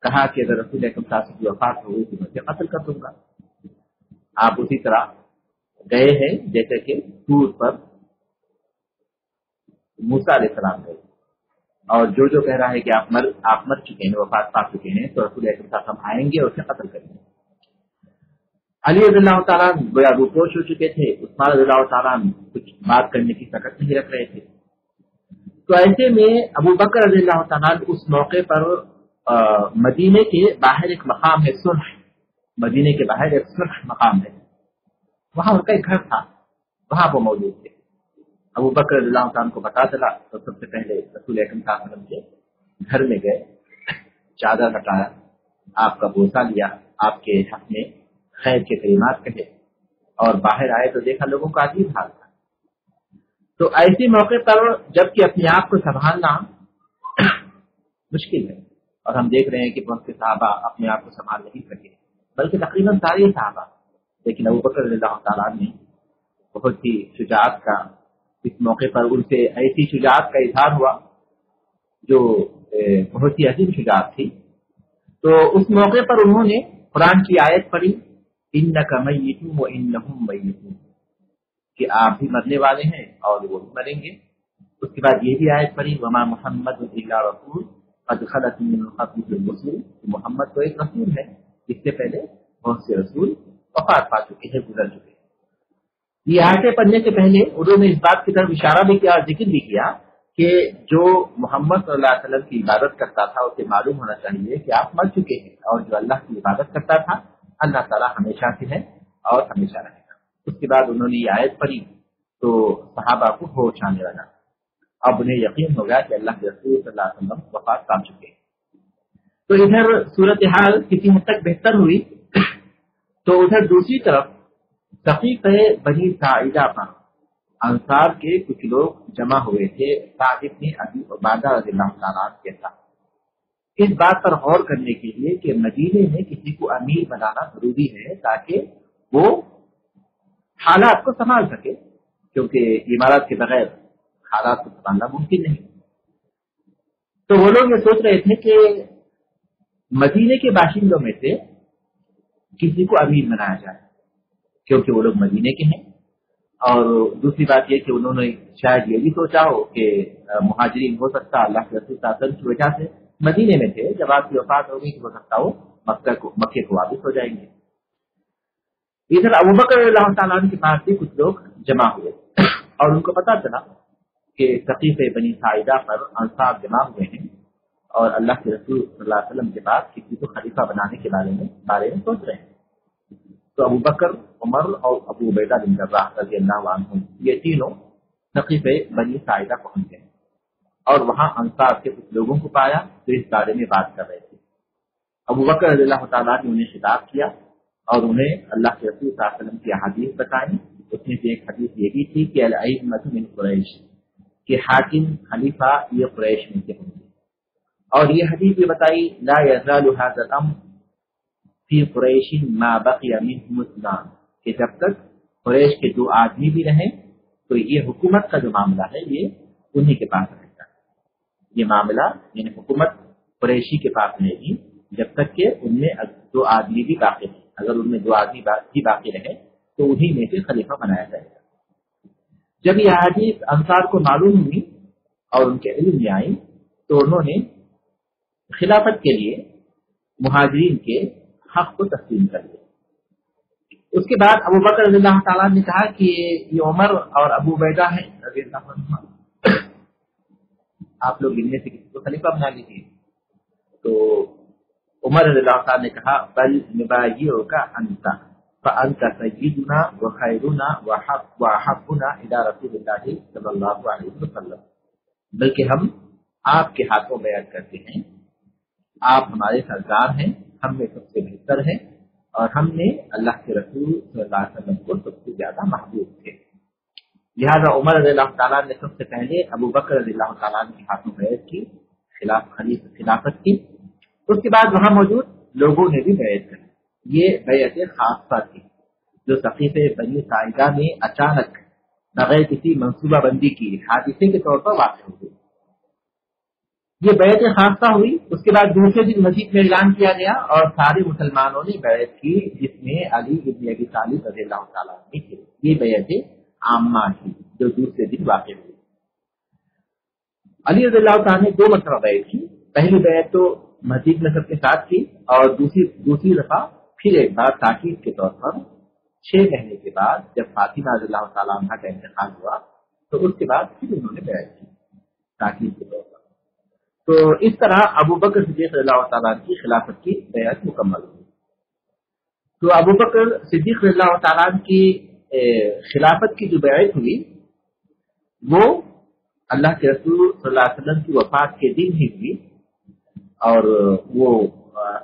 کہا کہ اگر رسول اکرم صلی اللہ علیہ وسلم کی وفات ہو گئی تو میں قتل کر دوں گا۔ آپ اسی طرح گئے ہیں جیسے کہ طور پر موسیٰ علیہ السلام گئے، اور جو کہہ رہا ہے کہ آپ مر چکے ہیں، وفات پا چکے ہیں، تو رسول اکرم صلی اللہ علیہ وسلم آئیں گے اور اسے قتل کریں گے۔ علی رضی اللہ تعالیٰ گویا روپوش ہو چکے تھے، عثمان رضی اللہ تعالیٰ کچھ بات کرنے کی طاقت نہیں رکھ رہے تھے۔ تو ایسے میں ابو بکر رضی اللہ تعالیٰ اس موقع پر مدینے کے باہر ایک مقام ہے صلح، مدینے کے باہر ایک صلح مقام ہے، وہاں ان کا ایک گھر تھا، وہاں وہ موجود تھے۔ ابو بکر رضی اللہ تعالیٰ کو پتا چلا تو سب سے پہلے رسول اکرم صلی اللہ علیہ وسلم کے گھر میں گئے، چادر ہٹایا، آپ کا بوسہ لیا، آپ کے حق میں خیر کے کلمات کہے، اور باہر آئے تو دیکھا لوگوں کا عجیب حال تھا۔ تو ایسے موقع پر جبکہ اپنے آپ کو سنبھالنا مشکل ہے، اور ہم دیکھ رہے ہیں کہ بہت سے صحابہ اپنے آپ کو سنبھال نہیں سکے، بلکہ تقریباً سارے صحابہ، لیکن ابو بکر رضی اللہ تعالیٰ نے بہت ہی شجاعت کا اس موقع پر ان سے ایسی شجاعت کا اظہار ہوا جو بہت ہی عظیم شجاعت تھی۔ تو اس موقع پر انہوں نے قرآن کی آیت پڑھی انک میت وانہم میتون، کہ آپ بھی مرنے والے ہیں اور وہ بھی مریں گے۔ اس کے بعد یہ بھی آیت پڑھی وما محمد الا رسول قد خلت من قبلہ الرسل، محمد تو ایک رسول ہے، اس سے پہلے بہت سے رسول وفات پا چکے ہیں، گزر چکے ہیں۔ یہ آیتیں پڑھنے سے پہلے انہوں نے اس بات کی طرف اشارہ بھی کیا اور ذکر بھی کیا کہ جو محمد صلی اللہ علیہ وسلم کی عبادت کرتا تھا اسے معلوم ہونا چاہیے کہ آپ مر چکے ہیں، اور جو اللہ کی عبادت کرتا تھا اللہ تعالیٰ ہمیشہ سے ہے اور ہمیشہ رہے گا۔ اس کے بعد انہوں نے یہ آیت پڑھی تو صحابہ کو ہوش آنے لگا، اب انہیں یقین ہو گیا کہ اللہ کے رسول صلی اللہ علیہ وسلم وفات پا چکے ہیں۔ تو ادھر صورتحال کسی حد تک بہتر ہوئی، تو ادھر دوسری طرف ثقیفہ بنی ساعدہ پر انصار کے کچھ لوگ جمع ہوئے تھے سعد بن ابی عبادہ رضی اللہ تعالیٰ عنہ کے ساتھ، اس بات پر غور کرنے کے لیے کہ مدینے میں کسی کو امیر بنانا ضروری ہے تاکہ وہ حالات کو سنبھال سکے، کیونکہ عمارت کے بغیر حالات کو سنبھالنا ممکن نہیں۔ تو وہ لوگ یہ سوچ رہے تھے کہ مدینے کے باشندوں میں سے کسی کو امیر بنایا جائے، کیونکہ وہ لوگ مدینے کے ہیں، اور دوسری بات یہ کہ انہوں نے شاید یہ بھی سوچا ہو کہ مہاجرین ہو سکتا اللہ کے رسول صلی اللہ علیہ وسلم کی وجہ سے مدینے میں تھے، جب آپ کی وفات ہو گئی تو ہو سکتا ہو مکے کو واپس ہو جائیں گے۔ ادھر ابوبکر رضی اللہ تعالیٰ عنہ کے پاس بھی کچھ لوگ جمع ہوئے اور ان کو پتا چلا کہ ثقیفہ بنی ساعدہ پر انصار جمع ہوئے ہیں اور اللہ کے رسول صلی اللہ علیہ وسلم کے بعد کسی کو خلیفہ بنانے کے بارے میں سوچ رہے ہیں۔ تو ابوبکر، عمر اور ابو عبیدہ بن جراح رضی اللہ عنہ یہ تینوں ثقیفہ بنی ساعدہ پہنچ گئے اور وہاں انصار کے کچھ لوگوں کو پایا جو اس بارے میں بات کر رہے تھے۔ ابوبکر رضی اللہ تعالیٰ نے انہیں خطاب کیا اور انہیں اللہ کے رسول صلی اللہ علیہ وسلم کی احادیث بتائی۔ اس میں سے ایک حدیث یہ بھی تھی کہ الائمۃ من قریش، کہ حاکم خلیفہ یہ قریش میں سے ہوں گے، اور یہ حدیث یہ بتائی لا یزال هذا الامر فی قریش ما بقی منهم اثنان، کہ جب تک قریش کے دو آدمی بھی رہیں تو یہ حکومت کا جو معاملہ ہے یہ انہی کے پاس رہے گا۔ یہ معاملہ یعنی حکومت قریشی کے پاس رہے گی جب تک کہ ان میں دو آدمی بھی باقی رہیں۔ اگر ان میں دو آدمی بھی باقی رہے تو انہی میں سے خلیفہ بنایا جائے گا۔ جب یہ حدیث انصار کو معلوم ہوئی اور ان کے علم میں آئی تو انہوں نے خلافت کے لیے مہاجرین کے حق کو تسلیم کر لیا۔ اس کے بعد ابو بکر رضی اللہ تعالیٰ نے کہا کہ یہ عمر اور ابو عبیدہ ہیں رضی اللہ عنہ، آپ لوگ ان میں سے کسی کو خلیفہ بنا لیجیے۔ تو عمر رضی اللہ تعالیٰ نے کہا بل نبایعک انت فانت سیدنا وخیرنا وحبنا الی رسول اللہ صلی اللہ علیہ وسلم، بلکہ ہم آپ کے ہاتھوں بیعت کرتے ہیں، آپ ہمارے سردار ہیں، ہم میں سب سے بہتر ہیں اور ہم نے اللہ کے رسول صلی اللہ علیہ وسلم کو سب سے زیادہ محبوب تھے۔ لہذا عمر رضی اللہ تعالیٰ نے سب سے پہلے ابو بکر رضی اللہ تعالیٰ کے ہاتھوں بیعت کی، خلافت کی۔ اس کے بعد وہاں موجود لوگوں نے بھی بیعت کی۔ یہ بیعت خاصہ تھی جو ثقیفہ بنی ساعدہ میں اچانک بغیر کسی منصوبہ بندی کی حادثے کے طور پر واقع ہو گئی۔ یہ بیعت خاصہ ہوئی، اس کے بعد دوسرے دن مسجد میں اعلان کیا گیا اور سارے مسلمانوں نے بیعت کی، جس میں علی بن ابی طالب رضی اللہ تعالیٰ عنہ تھے۔ یہ بیعت عامہ تھی جو دوسرے دن واقع ہوئی۔ علی رضی اللہ تعالیٰ نے 2 مرتبہ بیعت کی، پہلی بیعت تو مسجد میں سب کے ساتھ کی اور دوسری دفعہ پھر ایک بار تاکید کے طور پر 6 مہینے کے بعد جب فاطمہ رضی اللہ تعالیٰ عنہ کا انتقال ہوا تو اس کے بعد پھر انہوں نے بیعت کی تاکید کے طور پر۔ تو اس طرح ابو بکر صدیق رضی اللہ تعالیٰ عنہ کی خلافت کی بیعت مکمل ہوئی۔ تو ابو بکر صدیق رضی اللہ تعالیٰ عنہ کی خلافت کی جو بیعت ہوئی وہ اللہ کے رسول صلی اللہ علیہ وسلم کی وفات کے دن ہی ہوئی، اور وہ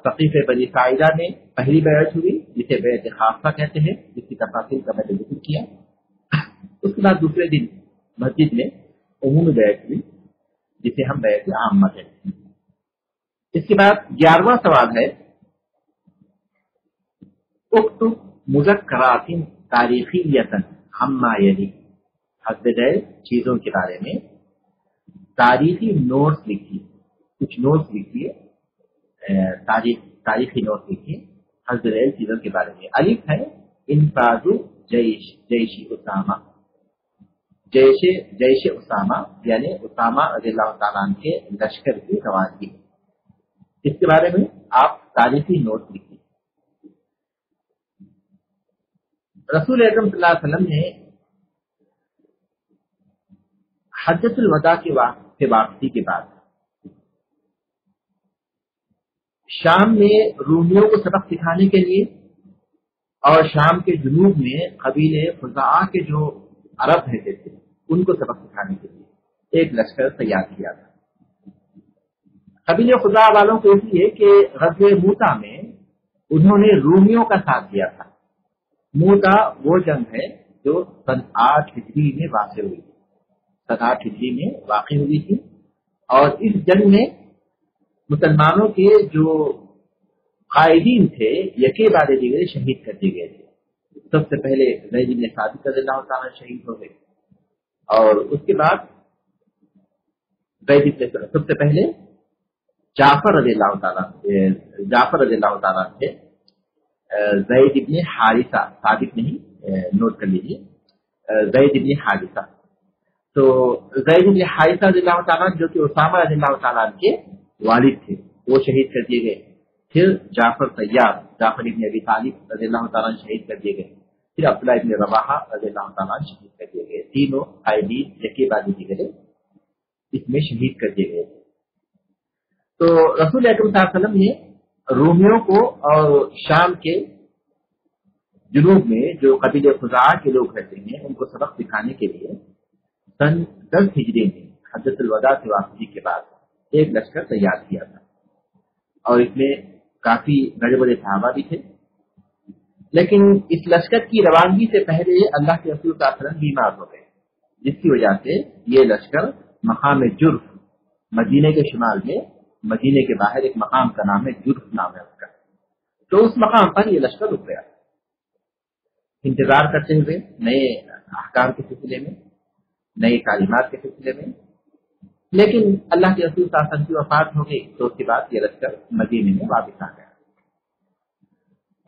ثقیفہ بنی ساعدہ میں پہلی بیعت ہوئی جسے بیعت خاصہ کہتے ہیں، جس کی تفاصیل کا میں نے ذکر کیا۔ اس کے بعد دوسرے دن مسجد میں عمومی بیعت ہوئی جسے ہم بیعت عامہ کہتے ہیں۔ اس کے بعد 11واں سوال ہے اکتب مذکرات تاریخیۃ عما یلی، حسب ذیل چیزوں کے بارے میں تاریخی نوٹس لکھیے، کچھ نوٹس لکھیے، تاریخی نوٹس لکھیے حسب ذیل چیزوں کے بارے میں۔ الف ہے انفاذ جیش اسامہ، جیش اسامہ یعنی اسامہ رضی اللہ تعالیٰ عنہ کے لشکر کی روانگی، اس کے بارے میں آپ تاریخی نوٹ لکھیے۔ رسول اکرم صلی اللہ علیہ وسلم نے حجۃ الوداع کے واپسی کے بعد شام میں رومیوں کو سبق سکھانے کے لیے اور شام کے جنوب میں قبیلے خزاعہ کے جو عرب رہتے تھے ان کو سبق سکھانے کے لیے ایک لشکر تیار کیا تھا۔ قبیلے خزاعہ والوں کو اس لیے کہ غزوہ موتا میں انہوں نے رومیوں کا ساتھ دیا تھا۔ موتا وہ جنگ ہے جو سن 8 ہجری میں واقع ہوئی، سن 8 ہجری میں واقع ہوئی تھی، اور اس جنگ میں مسلمانوں کے جو قائدین تھے یکے بعد دیگر شہید کر دیے گئے تھے۔ سب سے پہلے زید بن ثابت رضی اللہ تعالیٰ شہید ہو گئے، اور اس کے بعد سب سے پہلے جعفر رضی اللہ تعالیٰ تھے، زید بن حارثہ، ثابت نہیں، نوٹ کر لیجیے، زید بن حارثہ۔ تو زید بن حارثہ رضی اللہ تعالیٰ جو کہ اسامہ رضی اللہ تعالیٰ کے والد تھے وہ شہید کر دیے گئے، پھر جعفر طیار، جعفر ابن ابی طالب رضی اللہ تعالیٰ شہید کر دیے گئے، پھر عبداللہ ابن رواحہ رضی اللہ تعالیٰ شہید کر دیے گئے۔ تینوں قائدین یکے بعد دیگرے اس میں شہید کر دیے گئے۔ تو رسول اکرم صلی اللہ علیہ وسلم نے رومیوں کو اور شام کے جنوب میں جو قبیلہ خزاعہ کے لوگ رہتے ہیں ان کو سبق سکھانے کے لیے سن 10 ہجری میں حجۃ الوداع سے واپسی کے بعد ایک لشکر تیار کیا تھا، اور اس میں کافی بڑے بڑے صحابہ بھی تھے۔ لیکن اس لشکر کی روانگی سے پہلے اللہ کے رسول صلی اللہ علیہ وسلم بیمار ہو گئے، جس کی وجہ سے یہ لشکر مقام جرف، مدینے کے شمال میں، مدینے کے باہر ایک مقام کا نام ہے، جرف نام ہے اس کا، تو اس مقام پر یہ لشکر رک گیا انتظار کرتے ہوئے نئے احکام کے سلسلے میں، نئے تعلیمات کے سلسلے میں۔ لیکن اللہ کے رسول صلی اللہ علیہ وسلم کی وفات ہو گئی تو اس کے بعد یہ لشکر مدینے میں واپس آ گیا۔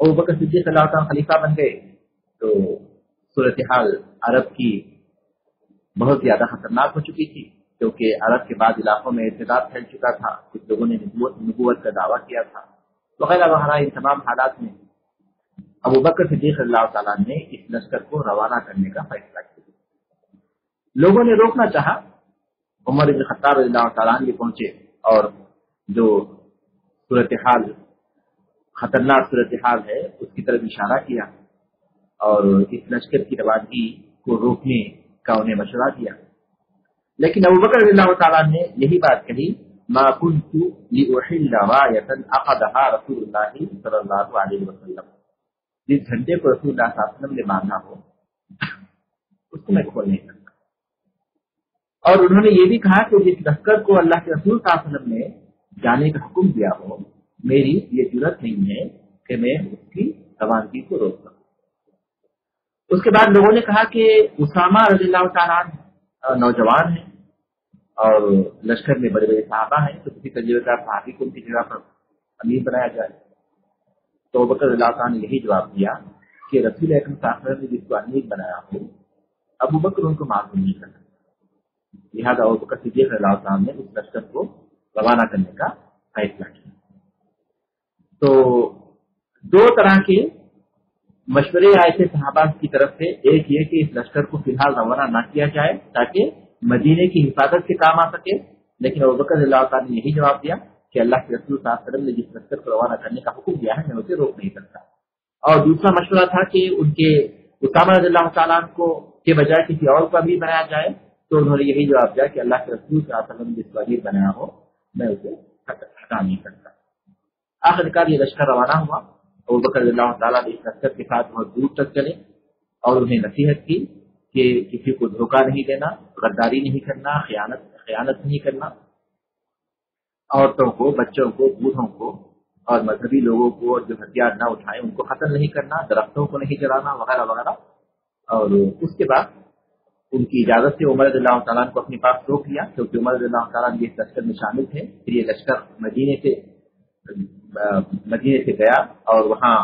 ابوبکر صدیق اللہ تعالیٰ خلیفہ بن گئے تو صورتحال عرب کی بہت زیادہ خطرناک ہو چکی تھی، کیونکہ عرب کے بعد علاقوں میں ارتداد پھیل چکا تھا، کچھ لوگوں نے نبوت کا دعویٰ کیا تھا وغیرہ وغیرہ۔ ان تمام حالات میں ابوبکر صدیق اللہ تعالیٰ نے اس لشکر کو روانہ کرنے کا فیصلہ کیا۔ لوگوں نے روکنا چاہا، عمر بن خطاب رضی اللہ تعالیٰ عنہ پہنچے اور جو صورتحال خطرناک صورتحال ہے اس کی طرف اشارہ کیا اور اس لشکر کی روانگی کو روکنے کا انہیں مشورہ دیا۔ لیکن ابوبکر رضی اللہ تعالیٰ نے یہی بات کہی، ما كنت لأحل راية عقدها رسول اللہ صلی اللہ علیہ وسلم، جس جھنڈے کو رسول اللہ صلی اللہ علیہ وسلم نے باندھا ہو اس کو میں کھول نہیں سکتا۔ اور انہوں نے یہ بھی کہا کہ جس لشکر کو اللہ کے رسول صلی اللہ علیہ وسلم نے جانے کا حکم دیا ہو، میری یہ جرأت نہیں ہے کہ میں اس کی روانگی کو روک سکوں۔ اس کے بعد لوگوں نے کہا کہ اسامہ رضی اللہ تعالیٰ عنہ نوجوان ہیں اور لشکر میں بڑے بڑے صحابہ ہیں، تو کسی تجربے کار صحابی کو ان کی جگہ پر امیر بنایا جائے۔ تو ابوبکر رضی اللہ تعالیٰ نے یہی جواب دیا کہ رسول اکرم صلی اللہ علیہ وسلم نے جس کو امیر بنایا ہو ابوبکر ان کو معلوم نہیں کرنا، لہٰذا ابوبکر صدیق رضی اللہ تعالیٰ نے اس لشکر کو روانہ کرنے کا فیصلہ کیا۔ تو دو طرح کے مشورے آئے تھے صحابہ کی طرف سے، ایک یہ کہ اس لشکر کو فی الحال روانہ نہ کیا جائے تاکہ مدینے کی حفاظت کے کام آ سکے، لیکن ابوبکر رضی اللہ تعالیٰ نے یہی جواب دیا کہ اللہ کے رسول صلی اللہ علیہ وسلم نے جس لشکر کو روانہ کرنے کا حکم دیا ہے میں اسے روک نہیں سکتا۔ اور دوسرا مشورہ تھا کہ ان کے اسامہ رضی اللہ تعالیٰ کو کے بجائے کسی اور کو امیر بنایا جائے، تو انہوں نے یہی جواب دیا کہ اللہ کے رسول صلی اللہ علیہ وسلم نے جس کو امیر بنایا ہو میں اسے ہٹا نہیں سکتا۔ آخرکار یہ لشکر روانہ ہوا، ابوبکر رضی اللہ تعالیٰ نے اس لشکر کے ساتھ بہت دور تک چلے اور انہیں نصیحت کی کہ کسی کو دھوکہ نہیں دینا، غداری نہیں کرنا، خیانت نہیں کرنا، عورتوں کو، بچوں کو، بوڑھوں کو اور مذہبی لوگوں کو جو ہتھیار نہ اٹھائیں ان کو قتل نہیں کرنا، درختوں کو نہیں جلانا وغیرہ وغیرہ۔ اور اس کے بعد ان کی اجازت سے عمر رضی اللہ تعالیٰ کو اپنے پاس روک لیا، کیونکہ عمر رضی اللہ تعالیٰ اس لشکر میں شامل تھے۔ پھر یہ لشکر مدینے سے گیا اور وہاں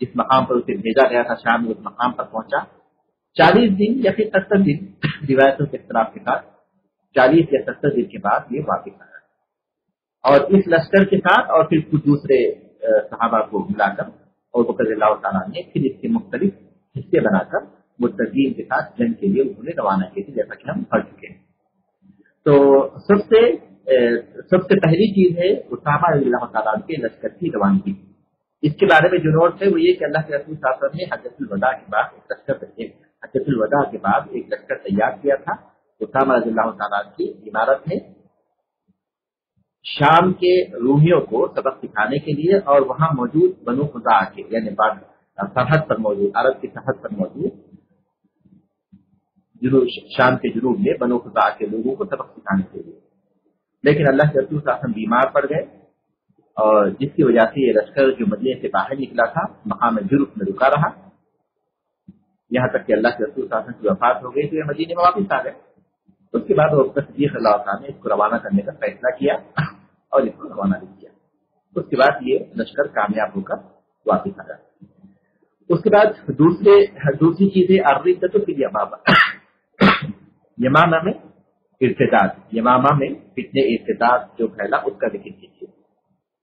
جس مقام پر اسے بھیجا گیا تھا شام میں اس مقام پر پہنچا۔ 40 دن یا پھر 70 دن روایتوں کے اختلاف کے ساتھ 40 یا 70 دن کے بعد یہ واپس آیا اور اس لشکر کے ساتھ اور پھر کچھ دوسرے صحابہ کو ملا کر ابوبکر رضی اللہ تعالیٰ نے پھر اس کے مختلف حصے بنا کر مرتدین کے ساتھ جنگ کے لیے انہوں نے روانہ کی تھی، جیسا کہ ہم پڑھ چکے ہیں۔ تو سب سے پہلی چیز ہے اسامہ رضی اللہ تعالیٰ کے لشکر کی روانگی۔ اس کے بارے میں جو نوٹ ہے وہ یہ کہ اللہ کے رسول صلی اللہ علیہ وسلم نے حجۃ الوداع کے بعد ایک لشکر تیار کیا تھا اسامہ رضی اللہ تعالیٰ کی عمارت میں شام کے رومیوں کو سبق سکھانے کے لیے، اور وہاں موجود بنو خزاعہ کے یعنی سرحد پر موجود، عرب کی سرحد پر موجود شام کے جنوب میں بنو خزاعہ کے لوگوں کو سبق سکھانے کے لیے۔ لیکن اللہ کے رسول صلی اللہ علیہ وسلم بیمار پڑ گئے اور جس کی وجہ سے یہ لشکر جو مدینے سے باہر نکلا تھا مقام جرف میں رکا رہا، یہاں تک کہ اللہ کے رسول صلی اللہ علیہ وسلم کی وفات ہو گئی تو یہ مدینے میں واپس آ گئے۔ اس کے بعد ابوبکر صدیق اللہ تعالیٰ نے اس کو روانہ کرنے کا فیصلہ کیا اور اس کو روانہ بھی کیا۔ اس کے بعد یہ لشکر کامیاب ہو کر واپس آ گیا۔ اس کے بعد دوسری چیز ہے الردۃ فی الیمامہ، یمامہ میں ارتداد، یمامہ میں فتنہ ارتداد جو پھیلا اس کا ذکر کیجیے۔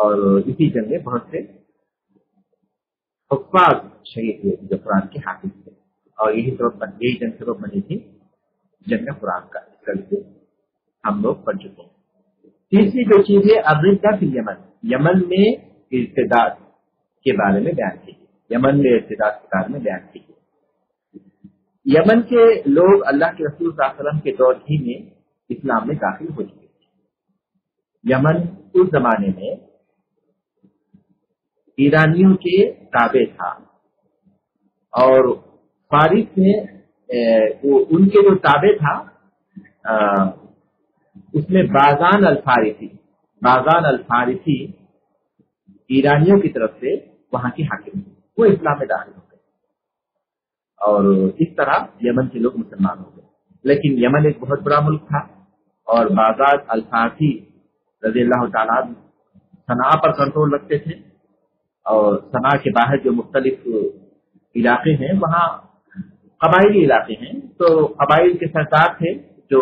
اور اسی جنگ میں بہت سے حفاظ شہید ہوئے جو قرآن کے حافظ تھے، اور یہی جنگ سبب بنی تھی جنگ قرآن کا، اس کا ذکر ہم لوگ پڑھ چکے ہیں۔ تیسری جو چیز ہے الردہ فی الیمن، یمن میں ارتداد کے بارے میں بیان کی گئی، یمن میں ارتداد کے بارے میں بیان کی گئی۔ یمن کے لوگ اللہ کے رسول صلی اللہ علیہ وسلم کے دور ہی میں اسلام میں داخل ہو چکے تھے۔ یمن اس زمانے میں ایرانیوں کے تابع تھا، اور فارس میں ان کے جو تابع تھا اس میں بازان الفارسی ایرانیوں کی طرف سے وہاں کی حاکم، وہ اسلام میں داخل ہو گئے، اور اس طرح یمن کے لوگ مسلمان ہو گئے۔ لیکن یمن ایک بہت بڑا ملک تھا، اور بازان الفارسی رضی اللہ تعالیٰ صنعاء پر کنٹرول رکھتے تھے، اور صنعاء کے باہر جو مختلف علاقے ہیں وہاں قبائلی علاقے ہیں، تو قبائل کے سردار تھے جو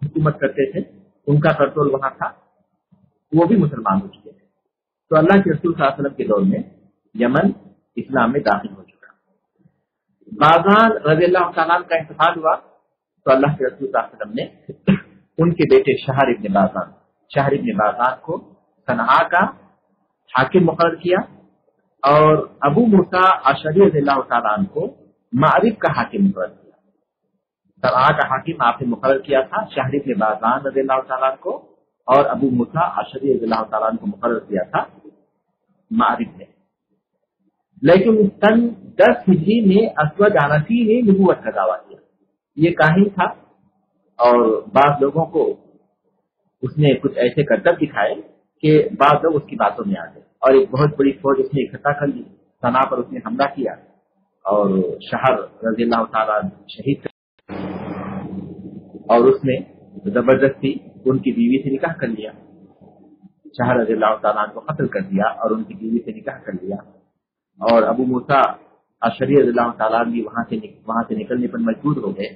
حکومت کرتے تھے، ان کا کنٹرول وہاں تھا، وہ بھی مسلمان ہو چکے تھے۔ تو اللہ کے رسول صلی اللہ علیہ وسلم کے دور میں یمن اسلام میں داخل ہو چکا۔ بازان رضی اللہ تعالیٰ کا انتقال ہوا تو اللہ کے رسول صلی اللہ علیہ وسلم نے ان کے بیٹے شہر ابن بازان کو صنعاء کا حاکم مقرر کیا، اور ابو موسیٰ اشعری رضی اللہ تعالیٰ عنہ کو معرب کا حاکم مقرر کیا۔ صنعاء کا حاکم آپ نے مقرر کیا تھا شہر ابن بازان رضی اللہ تعالیٰ عنہ کو، اور ابو موسیٰ اشعری رضی اللہ تعالیٰ عنہ کو مقرر کیا تھا معرب نے۔ لیکن سن 10 ہجری میں اسود عنسی نے نبوت کا دعویٰ کیا۔ یہ کاہن تھا، اور بعض لوگوں کو اس نے کچھ ایسے کرتب دکھائے کہ بعض لوگ اس کی باتوں میں آ گئے، اور ایک بہت بڑی فوج اس نے اکٹھا کر لی، صنعاء پر اس نے حملہ کیا، اور شہر رضی اللہ تعالیٰ شہید کر، اور اس نے زبردستی ان کی بیوی سے نکاح کر لیا، شہر رضی اللہ تعالیٰ کو قتل کر دیا اور ان کی بیوی سے نکاح کر لیا، اور ابو موسیٰ اشعری رضی اللہ تعالیٰ بھی وہاں سے نکلنے پر مجبور ہو گئے۔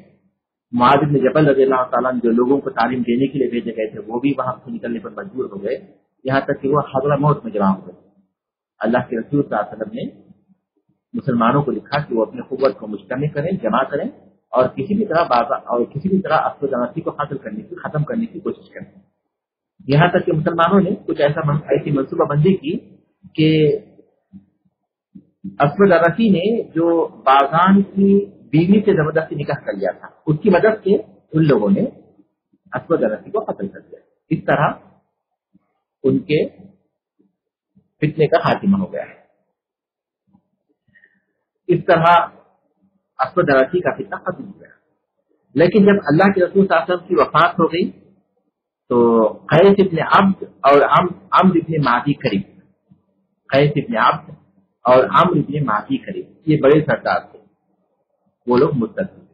معاذ بن جبل رضی اللہ تعالیٰ جو لوگوں کو تعلیم دینے کے لیے بھیجے گئے تھے، وہ بھی وہاں سے نکلنے پر مجبور ہو گئے، یہاں تک کہ وہ حضرموت میں جمع ہو گئے۔ اللہ کے رسول صلی اللہ علیہ وسلم نے مسلمانوں کو لکھا کہ وہ اپنے قوت کو مجتمع کریں، جمع کریں، اور کسی بھی طرح اسود عنسی کو ختم کرنے کی کوشش کریں۔ یہاں تک کہ مسلمانوں نے کچھ ایسی منصوبہ بندی کی کہ اسود عنسی نے جو بازان کی بیوی سے زبردستی نکاح کر لیا تھا، اس کی مدد سے ان لوگوں نے اسود عنسی کو قتل کر دیا۔ اس طرح ان کے فتنے کا خاتمہ ہو گیا ہے۔ اس طرح اسود عنسی کا فتنہ ختم ہو گیا۔ لیکن جب اللہ کے رسول صلی اللہ علیہ وسلم کی وفات ہو گئی تو قیس ابن عبد اور عمرو ابن معدی قریب، قیس ابن عبد اور عمرو ابن معدی قریب، یہ بڑے سردار تھے، وہ لوگ مرتد ہوئے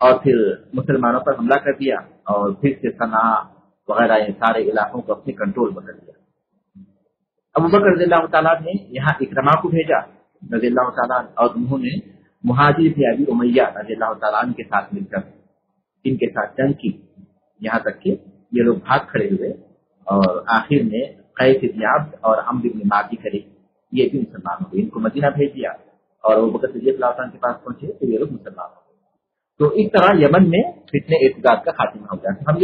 اور پھر مسلمانوں پر حملہ کر دیا، اور پھر سے صنعاء وغیرہ ان سارے علاقوں کو اپنے کنٹرول میں کر دیا۔ ابو بکر رضی اللہ تعالیٰ نے یہاں اکرمہ کو بھیجا رضی اللہ تعالیٰ، اور انہوں نے مہاجر بن ابی امیہ رضی اللہ تعالیٰ کے ساتھ مل کر ان کے ساتھ جنگ کی، یہاں تک کہ یہ لوگ بھاگ کھڑے ہوئے، اور آخر میں قیس ابن عبد اور عمرو ابن معدی قریب یہ بھی مسلمان ہو گئے، ان کو مدینہ بھیج دیا، اور ابو بکر صدیق اللہ عنہ کے پاس پہنچے تو یہ لوگ مسلمان ہو گئے۔ تو اس طرح یمن میں فتنے ارتداد کا خاتمہ ہو گیا۔ ہم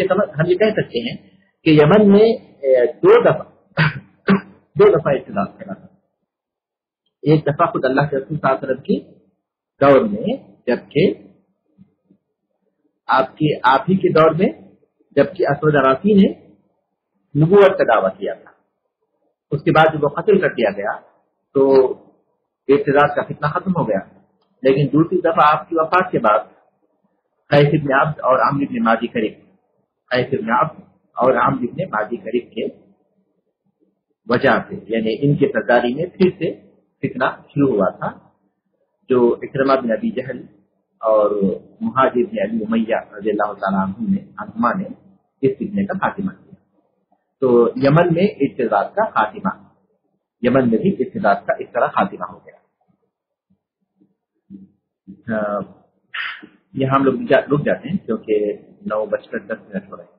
یہ کہہ سکتے ہیں کہ یمن میں دو دفعہ ارتداد کرا تھا۔ ایک دفعہ خود اللہ کے رسول صلی اللہ علیہ وسلم کی دور میں، جبکہ آپ ہی کے دور میں، جبکہ اسود عنسی نے نبوت کا دعویٰ کیا تھا۔ اس کے بعد جب وہ قتل کر دیا گیا تو ارتداد کا فتنہ ختم ہو گیا۔ لیکن دوسری دفعہ آپ کی وفات کے بعد قیس ابن عبد اور عمرو ابن معدی قریب، قیس ابن عبد اور عمرو ابن معدی قریب کے وجہ سے، یعنی ان کے سرداری میں پھر سے فتنہ شروع ہوا تھا، جو اکرمہ بن ابی جہل اور مہاجر بن ابی امیہ رضی اللہ تعالیٰ عنہما نے اس فتنے کا خاتمہ کیا۔ تو یمن میں ارتداد کا خاتمہ، یمن میں بھی ارتداد کا اس طرح خاتمہ ہو گیا۔ یہاں ہم لوگ رک جاتے ہیں کیونکہ 9:10 ہو رہے ہیں،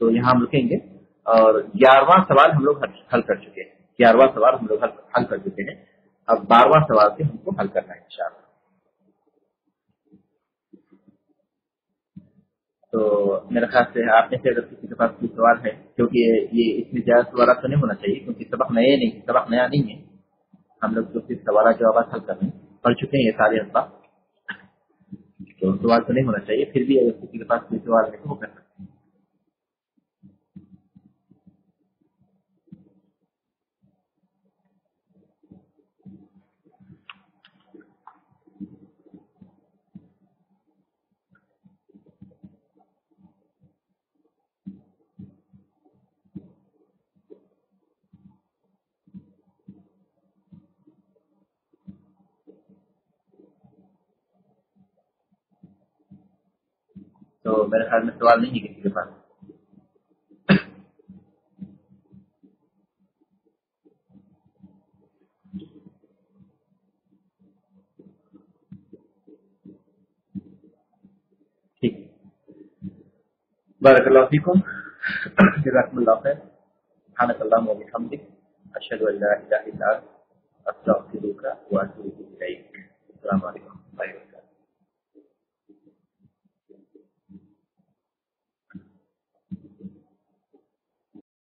تو یہاں ہم رکیں گے، اور 11واں سوال ہم لوگ حل کر چکے ہیں. 11واں سوال ہم لوگ حل کر چکے ہیں. اب 12واں سوال سے ہم کو حل کرنا ہے انشاءاللہ. تو میرے خیال سے آپ میں سے اگر کسی کے پاس کوئی سوال ہے، کیونکہ یہ اس میں زیادہ سوالات تو نہیں ہونا چاہیے کیونکہ سبق نیا نہیں ہے. ہم لوگ تو صرف سوالات جوابات حل کر رہے ہیں، پڑھ چکے ہیں یہ سارے اسباق، تو سوال تو نہیں ہونا چاہیے. پھر بھی اگر کسی کے پاس کوئی سوال ہے تو وہ کر سکتے ہیں. تو میرے خیال میں سوال نہیں ہے کسی کے پاس. ٹھیک، بارک اللہ فیکم، جزاکم اللہ خیر. سبحانک اللہم و بحمدک، اشہد ان لا الہ الا انت، استغفرک و اتوب الیک. السلام علیکم.